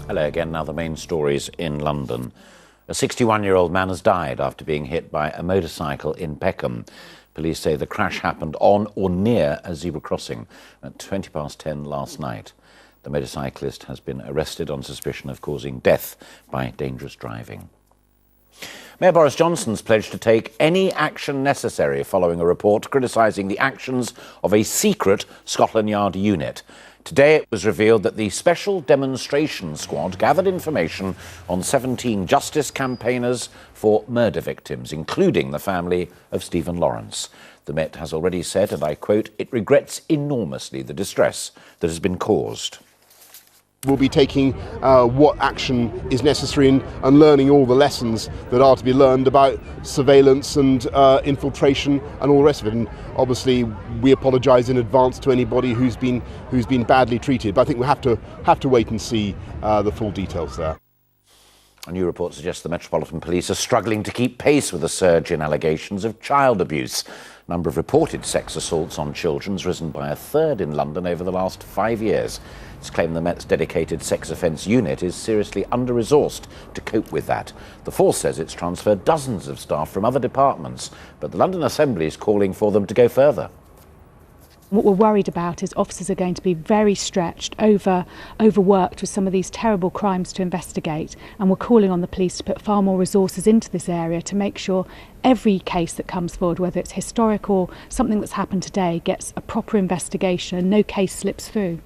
Hello again. Now the main stories in London. A 61-year-old man has died after being hit by a motorcycle in Peckham. Police say the crash happened on or near a zebra crossing at 10:20 last night. The motorcyclist has been arrested on suspicion of causing death by dangerous driving. Mayor Boris Johnson's pledged to take any action necessary following a report criticising the actions of a secret Scotland Yard unit. Today it was revealed that the Special Demonstration Squad gathered information on 17 justice campaigners for murder victims, including the family of Stephen Lawrence. The Met has already said, and I quote, "It regrets enormously the distress that has been caused." We'll be taking what action is necessary and learning all the lessons that are to be learned about surveillance and infiltration and all the rest of it. And obviously, we apologise in advance to anybody who's been badly treated. But I think we have to wait and see the full details there. A new report suggests the Metropolitan Police are struggling to keep pace with the surge in allegations of child abuse. The number of reported sex assaults on children has risen by a third in London over the last 5 years. It's claimed the Met's dedicated sex offence unit is seriously under-resourced to cope with that. The force says it's transferred dozens of staff from other departments, but the London Assembly is calling for them to go further. What we're worried about is officers are going to be very stretched, overworked with some of these terrible crimes to investigate, and we're calling on the police to put far more resources into this area to make sure every case that comes forward, whether it's historic or something that's happened today, gets a proper investigation, no case slips through.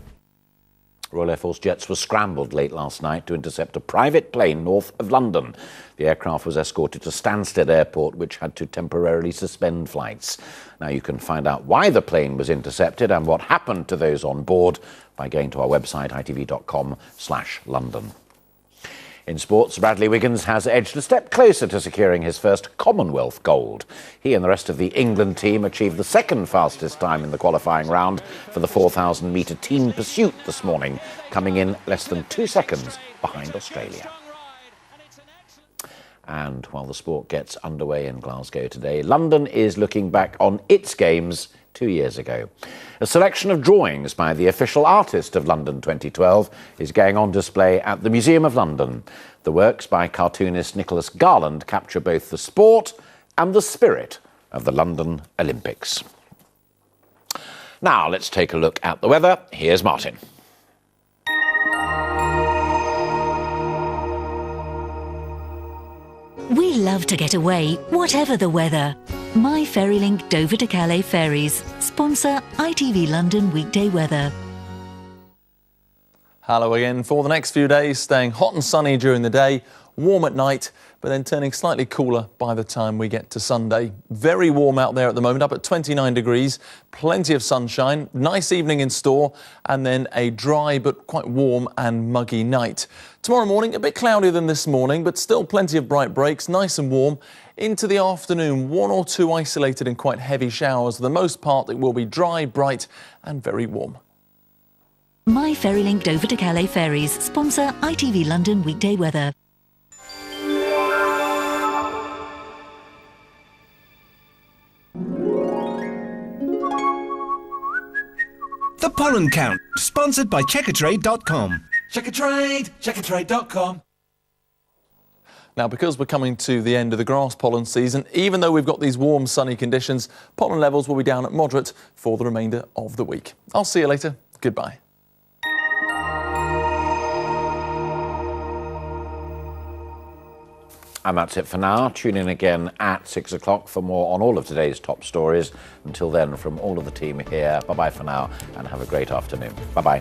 Royal Air Force jets were scrambled late last night to intercept a private plane north of London. The aircraft was escorted to Stansted Airport, which had to temporarily suspend flights. Now you can find out why the plane was intercepted and what happened to those on board by going to our website, itv.com/London. In sports, Bradley Wiggins has edged a step closer to securing his first Commonwealth gold. He and the rest of the England team achieved the second fastest time in the qualifying round for the 4,000-metre team pursuit this morning, coming in less than 2 seconds behind Australia. And while the sport gets underway in Glasgow today, London is looking back on its games 2 years ago. A selection of drawings by the official artist of London 2012 is going on display at the Museum of London. The works by cartoonist Nicholas Garland capture both the sport and the spirit of the London Olympics. Now let's take a look at the weather. Here's Martin. We love to get away, whatever the weather. My FerryLink Dover to Calais ferries sponsor ITV London weekday weather. Hello again. For the next few days, staying hot and sunny during the day, warm at night, but then turning slightly cooler by the time we get to Sunday. Very warm out there at the moment, up at 29 degrees, plenty of sunshine, nice evening in store, and then a dry but quite warm and muggy night. Tomorrow morning, a bit cloudier than this morning, but still plenty of bright breaks, nice and warm. Into the afternoon, 1 or 2 isolated and quite heavy showers. For the most part, it will be dry, bright and very warm. My FerryLink Dover to Calais ferries sponsor ITV London weekday weather. The Pollen Count, sponsored by Checkatrade.com. Checkatrade.com. Now, because we're coming to the end of the grass pollen season, even though we've got these warm, sunny conditions, pollen levels will be down at moderate for the remainder of the week. I'll see you later. Goodbye. And that's it for now. Tune in again at 6 o'clock for more on all of today's top stories. Until then, from all of the team here, bye-bye for now and have a great afternoon. Bye-bye.